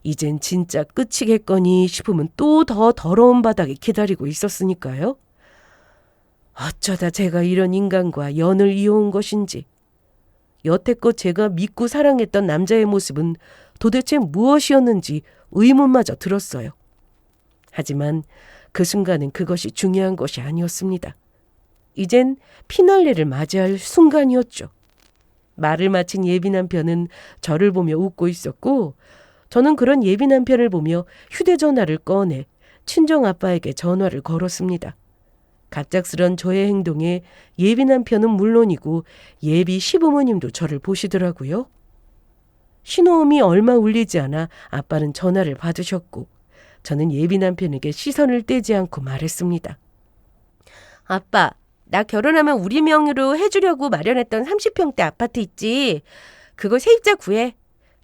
이젠 진짜 끝이겠거니 싶으면 또 더 더러운 바닥이 기다리고 있었으니까요. 어쩌다 제가 이런 인간과 연을 이어온 것인지, 여태껏 제가 믿고 사랑했던 남자의 모습은 도대체 무엇이었는지 의문마저 들었어요. 하지만 그 순간은 그것이 중요한 것이 아니었습니다. 이젠 피날레를 맞이할 순간이었죠. 말을 마친 예비 남편은 저를 보며 웃고 있었고 저는 그런 예비 남편을 보며 휴대전화를 꺼내 친정아빠에게 전화를 걸었습니다. 갑작스런 저의 행동에 예비 남편은 물론이고 예비 시부모님도 저를 보시더라고요. 신호음이 얼마 울리지 않아 아빠는 전화를 받으셨고 저는 예비 남편에게 시선을 떼지 않고 말했습니다. 아빠, 나 결혼하면 우리 명의로 해주려고 마련했던 30평대 아파트 있지. 그거 세입자 구해.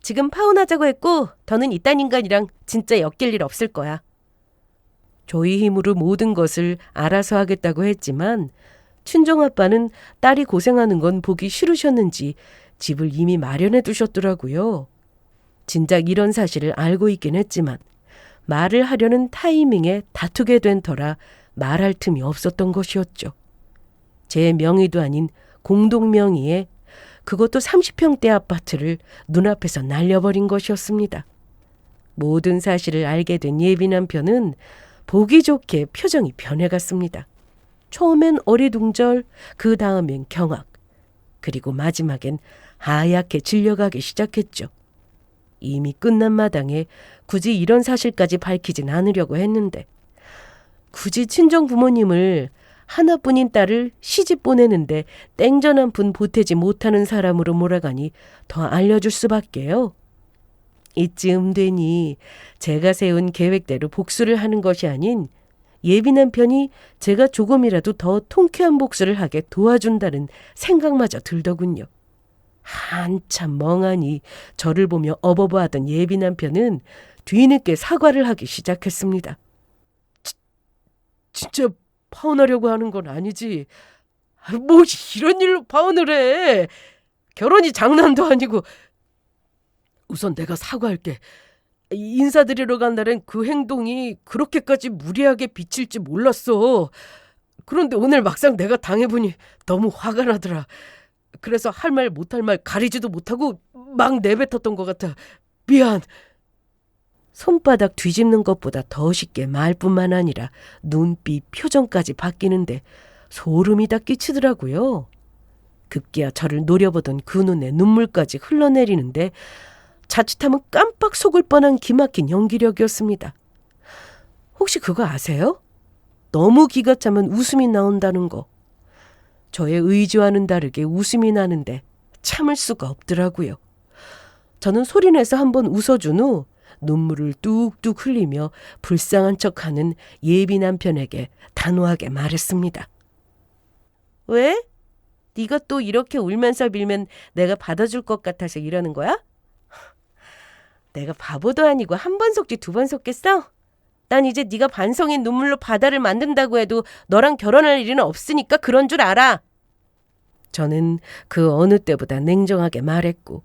지금 파혼하자고 했고 더는 이딴 인간이랑 진짜 엮일 일 없을 거야. 저희 힘으로 모든 것을 알아서 하겠다고 했지만 친정아빠는 딸이 고생하는 건 보기 싫으셨는지 집을 이미 마련해 두셨더라고요. 진작 이런 사실을 알고 있긴 했지만 말을 하려는 타이밍에 다투게 된 터라 말할 틈이 없었던 것이었죠. 제 명의도 아닌 공동 명의의 그것도 30평대 아파트를 눈앞에서 날려버린 것이었습니다. 모든 사실을 알게 된 예비 남편은 보기 좋게 표정이 변해갔습니다. 처음엔 어리둥절, 그 다음엔 경악, 그리고 마지막엔 하얗게 질려가기 시작했죠. 이미 끝난 마당에 굳이 이런 사실까지 밝히진 않으려고 했는데 굳이 친정 부모님을 하나뿐인 딸을 시집 보내는데 땡전 한 푼 보태지 못하는 사람으로 몰아가니 더 알려줄 수밖에요. 이쯤 되니 제가 세운 계획대로 복수를 하는 것이 아닌 예비 남편이 제가 조금이라도 더 통쾌한 복수를 하게 도와준다는 생각마저 들더군요. 한참 멍하니 저를 보며 어버버하던 예비 남편은 뒤늦게 사과를 하기 시작했습니다. 진짜 파혼하려고 하는 건 아니지. 뭐 이런 일로 파혼을 해. 결혼이 장난도 아니고. 우선 내가 사과할게. 인사드리러 간 날엔 그 행동이 그렇게까지 무리하게 비칠지 몰랐어. 그런데 오늘 막상 내가 당해보니 너무 화가 나더라. 그래서 할 말 못할 말 가리지도 못하고 막 내뱉었던 것 같아. 미안. 손바닥 뒤집는 것보다 더 쉽게 말뿐만 아니라 눈빛, 표정까지 바뀌는데 소름이 다 끼치더라고요. 급기야 저를 노려보던 그 눈에 눈물까지 흘러내리는데 자칫하면 깜빡 속을 뻔한 기막힌 연기력이었습니다. 혹시 그거 아세요? 너무 기가 차면 웃음이 나온다는 거. 저의 의지와는 다르게 웃음이 나는데 참을 수가 없더라고요. 저는 소리내서 한번 웃어준 후 눈물을 뚝뚝 흘리며 불쌍한 척하는 예비 남편에게 단호하게 말했습니다. 왜? 네가 또 이렇게 울면서 빌면 내가 받아줄 것 같아서 이러는 거야? 내가 바보도 아니고 한 번 속지 두 번 속겠어? 난 이제 네가 반성인 눈물로 바다를 만든다고 해도 너랑 결혼할 일은 없으니까 그런 줄 알아. 저는 그 어느 때보다 냉정하게 말했고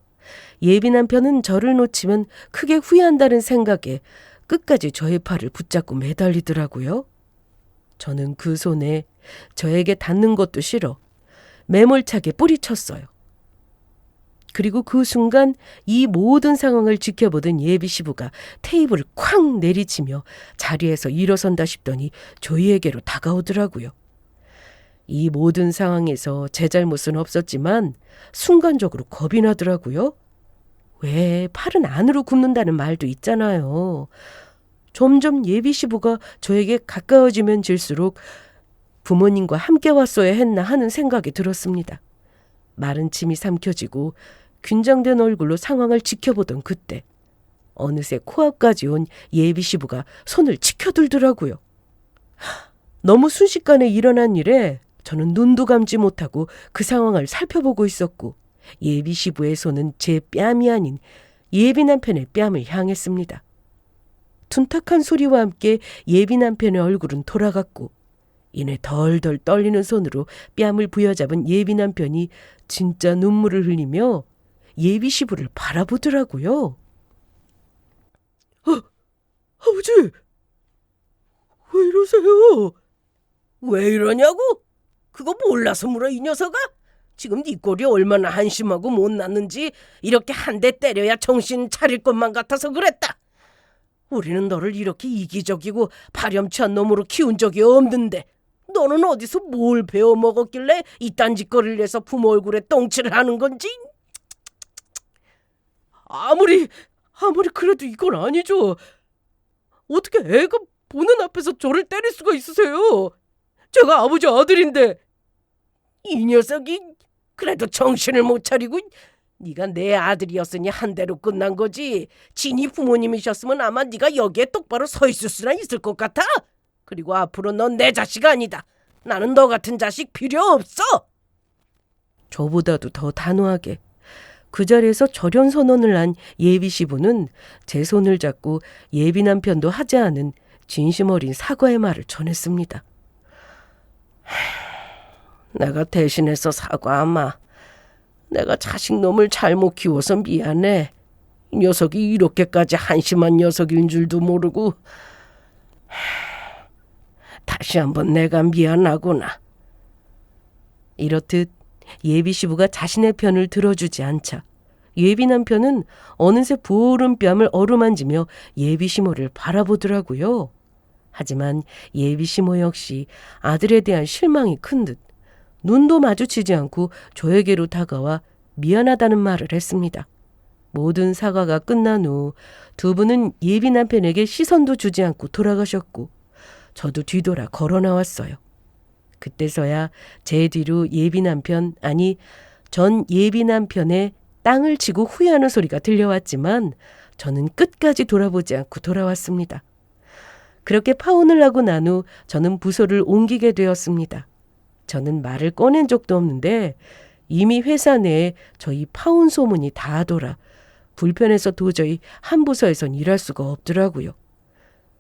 예비 남편은 저를 놓치면 크게 후회한다는 생각에 끝까지 저의 팔을 붙잡고 매달리더라고요. 저는 그 손에 저에게 닿는 것도 싫어 매몰차게 뿌리쳤어요. 그리고 그 순간 이 모든 상황을 지켜보던 예비 시부가 테이블을 쾅 내리치며 자리에서 일어선다 싶더니 저희에게로 다가오더라고요. 이 모든 상황에서 제 잘못은 없었지만 순간적으로 겁이 나더라고요. 왜 팔은 안으로 굽는다는 말도 있잖아요. 점점 예비 시부가 저에게 가까워지면 질수록 부모님과 함께 왔어야 했나 하는 생각이 들었습니다. 마른 침이 삼켜지고 긴장된 얼굴로 상황을 지켜보던 그때 어느새 코앞까지 온 예비 시부가 손을 치켜들더라고요. 너무 순식간에 일어난 일에 저는 눈도 감지 못하고 그 상황을 살펴보고 있었고 예비 시부의 손은 제 뺨이 아닌 예비 남편의 뺨을 향했습니다. 둔탁한 소리와 함께 예비 남편의 얼굴은 돌아갔고 이내 덜덜 떨리는 손으로 뺨을 부여잡은 예비 남편이 진짜 눈물을 흘리며 예비 시부를 바라보더라고요. 아버지, 왜 이러세요? 왜 이러냐고? 그거 몰라서 물어 이 녀석아? 지금 네 꼴이 얼마나 한심하고 못났는지 이렇게 한 대 때려야 정신 차릴 것만 같아서 그랬다. 우리는 너를 이렇게 이기적이고 파렴치한 놈으로 키운 적이 없는데 너는 어디서 뭘 배워먹었길래 이딴 짓거리를 해서 부모 얼굴에 똥칠을 하는 건지? 아무리 그래도 이건 아니죠. 어떻게 애가 보는 앞에서 저를 때릴 수가 있으세요? 제가 아버지 아들인데. 이 녀석이 그래도 정신을 못 차리고 네가 내 아들이었으니 한 대로 끝난 거지. 진이 부모님이셨으면 아마 네가 여기에 똑바로 서 있을 수나 있을 것 같아? 그리고 앞으로 넌 내 자식 아니다. 나는 너 같은 자식 필요 없어. 저보다도 더 단호하게 그 자리에서 절연 선언을 한 예비 시부는 제 손을 잡고 예비 남편도 하지 않은 진심 어린 사과의 말을 전했습니다. 내가 대신해서 사과하마. 내가 자식놈을 잘못 키워서 미안해. 이 녀석이 이렇게까지 한심한 녀석인 줄도 모르고. 다시 한번 내가 미안하구나. 이렇듯 예비 시부가 자신의 편을 들어주지 않자 예비 남편은 어느새 부어오른 뺨을 어루만지며 예비 시모를 바라보더라고요. 하지만 예비 시모 역시 아들에 대한 실망이 큰 듯 눈도 마주치지 않고 저에게로 다가와 미안하다는 말을 했습니다. 모든 사과가 끝난 후 두 분은 예비 남편에게 시선도 주지 않고 돌아가셨고 저도 뒤돌아 걸어 나왔어요. 그때서야 제 뒤로 예비 남편, 아니 전 예비 남편의 땅을 치고 후회하는 소리가 들려왔지만 저는 끝까지 돌아보지 않고 돌아왔습니다. 그렇게 파혼을 하고 난 후 저는 부서를 옮기게 되었습니다. 저는 말을 꺼낸 적도 없는데 이미 회사 내에 저희 파혼 소문이 다 돌아 불편해서 도저히 한 부서에선 일할 수가 없더라고요.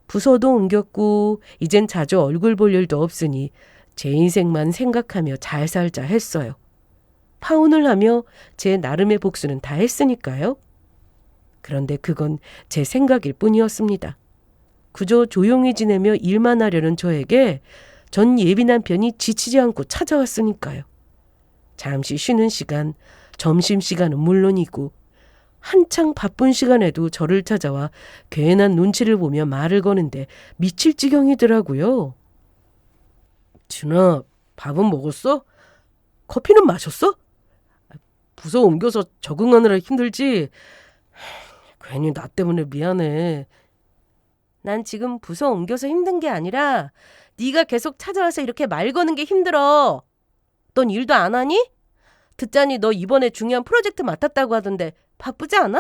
부서도 옮겼고 이젠 자주 얼굴 볼 일도 없으니 제 인생만 생각하며 잘 살자 했어요. 파혼을 하며 제 나름의 복수는 다 했으니까요. 그런데 그건 제 생각일 뿐이었습니다. 그저 조용히 지내며 일만 하려는 저에게 전 예비 남편이 지치지 않고 찾아왔으니까요. 잠시 쉬는 시간, 점심시간은 물론이고 한창 바쁜 시간에도 저를 찾아와 괜한 눈치를 보며 말을 거는데 미칠 지경이더라고요. 준아, 밥은 먹었어? 커피는 마셨어? 부서 옮겨서 적응하느라 힘들지? 괜히 나 때문에 미안해. 난 지금 부서 옮겨서 힘든 게 아니라 네가 계속 찾아와서 이렇게 말 거는 게 힘들어. 넌 일도 안 하니? 듣자니 너 이번에 중요한 프로젝트 맡았다고 하던데 바쁘지 않아?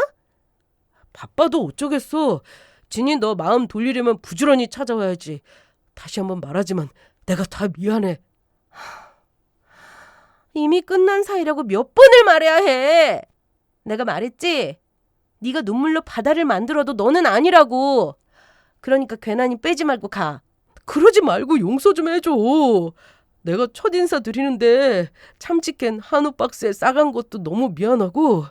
바빠도 어쩌겠어. 진이 너 마음 돌리려면 부지런히 찾아와야지. 다시 한번 말하지만 내가 다 미안해. 이미 끝난 사이라고 몇 번을 말해야 해. 내가 말했지? 네가 눈물로 바다를 만들어도 너는 아니라고. 그러니까 괜한히 빼지 말고 가. 그러지 말고 용서 좀 해줘. 내가 첫인사 드리는데 참치캔 한우 박스에 싸간 것도 너무 미안하고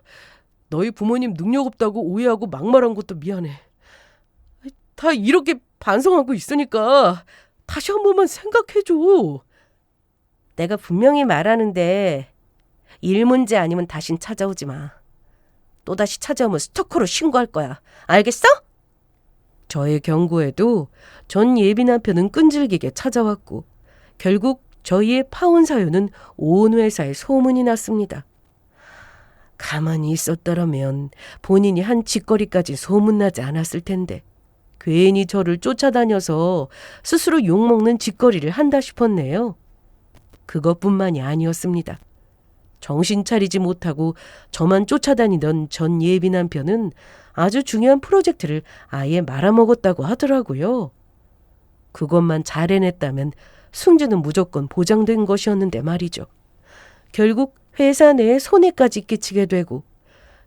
너희 부모님 능력 없다고 오해하고 막말한 것도 미안해. 다 이렇게 반성하고 있으니까 다시 한 번만 생각해줘. 내가 분명히 말하는데 일 문제 아니면 다신 찾아오지 마. 또다시 찾아오면 스토커로 신고할 거야. 알겠어? 저의 경고에도 전 예비 남편은 끈질기게 찾아왔고 결국 저희의 파혼 사유는 온 회사에 소문이 났습니다. 가만히 있었더라면 본인이 한 짓거리까지 소문나지 않았을 텐데 괜히 저를 쫓아다녀서 스스로 욕먹는 짓거리를 한다 싶었네요. 그것뿐만이 아니었습니다. 정신 차리지 못하고 저만 쫓아다니던 전 예비 남편은 아주 중요한 프로젝트를 아예 말아먹었다고 하더라고요. 그것만 잘 해냈다면 승진은 무조건 보장된 것이었는데 말이죠. 결국 회사 내에 손해까지 끼치게 되고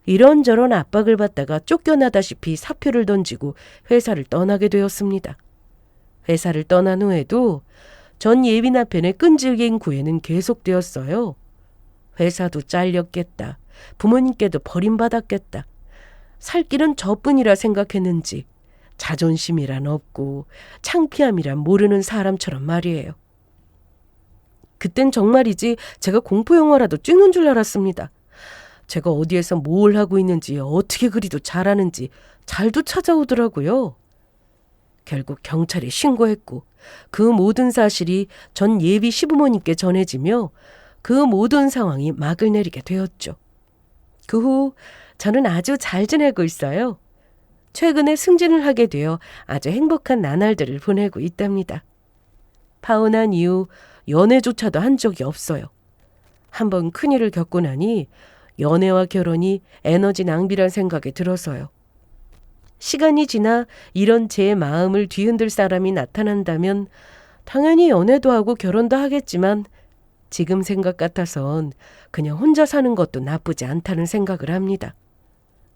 이런저런 압박을 받다가 쫓겨나다시피 사표를 던지고 회사를 떠나게 되었습니다. 회사를 떠난 후에도 전 예비 남편의 끈질긴 구애는 계속되었어요. 회사도 잘렸겠다. 부모님께도 버림받았겠다. 살 길은 저뿐이라 생각했는지 자존심이란 없고 창피함이란 모르는 사람처럼 말이에요. 그땐 정말이지 제가 공포영화라도 찍는 줄 알았습니다. 제가 어디에서 뭘 하고 있는지 어떻게 그리도 잘하는지 잘도 찾아오더라고요. 결국 경찰에 신고했고 그 모든 사실이 전 예비 시부모님께 전해지며 그 모든 상황이 막을 내리게 되었죠. 그 후 저는 아주 잘 지내고 있어요. 최근에 승진을 하게 되어 아주 행복한 나날들을 보내고 있답니다. 파혼한 이후 연애조차도 한 적이 없어요. 한번 큰일을 겪고 나니 연애와 결혼이 에너지 낭비란 생각이 들어서요. 시간이 지나 이런 제 마음을 뒤흔들 사람이 나타난다면 당연히 연애도 하고 결혼도 하겠지만 지금 생각 같아선 그냥 혼자 사는 것도 나쁘지 않다는 생각을 합니다.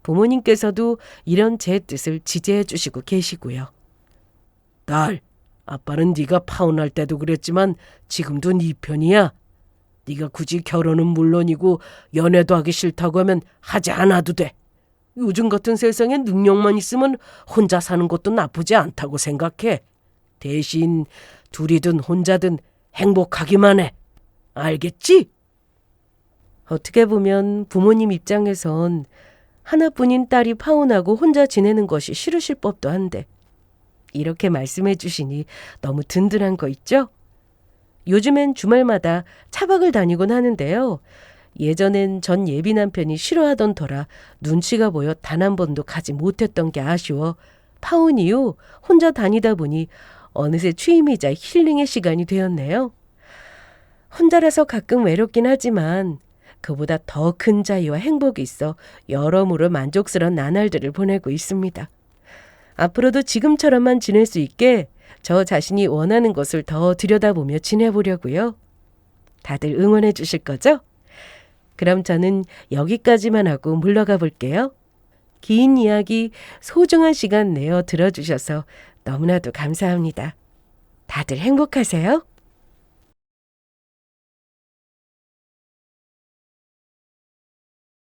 부모님께서도 이런 제 뜻을 지지해 주시고 계시고요. 딸, 아빠는 네가 파혼할 때도 그랬지만 지금도 네 편이야. 네가 굳이 결혼은 물론이고 연애도 하기 싫다고 하면 하지 않아도 돼. 요즘 같은 세상에 능력만 있으면 혼자 사는 것도 나쁘지 않다고 생각해. 대신 둘이든 혼자든 행복하기만 해. 알겠지? 어떻게 보면 부모님 입장에선 하나뿐인 딸이 파혼하고 혼자 지내는 것이 싫으실 법도 한데 이렇게 말씀해 주시니 너무 든든한 거 있죠? 요즘엔 주말마다 차박을 다니곤 하는데요. 예전엔 전 예비 남편이 싫어하던 터라 눈치가 보여 단 한 번도 가지 못했던 게 아쉬워 파혼 이후 혼자 다니다 보니 어느새 취미이자 힐링의 시간이 되었네요. 혼자라서 가끔 외롭긴 하지만 그보다 더 큰 자유와 행복이 있어 여러모로 만족스러운 나날들을 보내고 있습니다. 앞으로도 지금처럼만 지낼 수 있게 저 자신이 원하는 것을 더 들여다보며 지내보려고요. 다들 응원해 주실 거죠? 그럼 저는 여기까지만 하고 물러가 볼게요. 긴 이야기 소중한 시간 내어 들어주셔서 너무나도 감사합니다. 다들 행복하세요.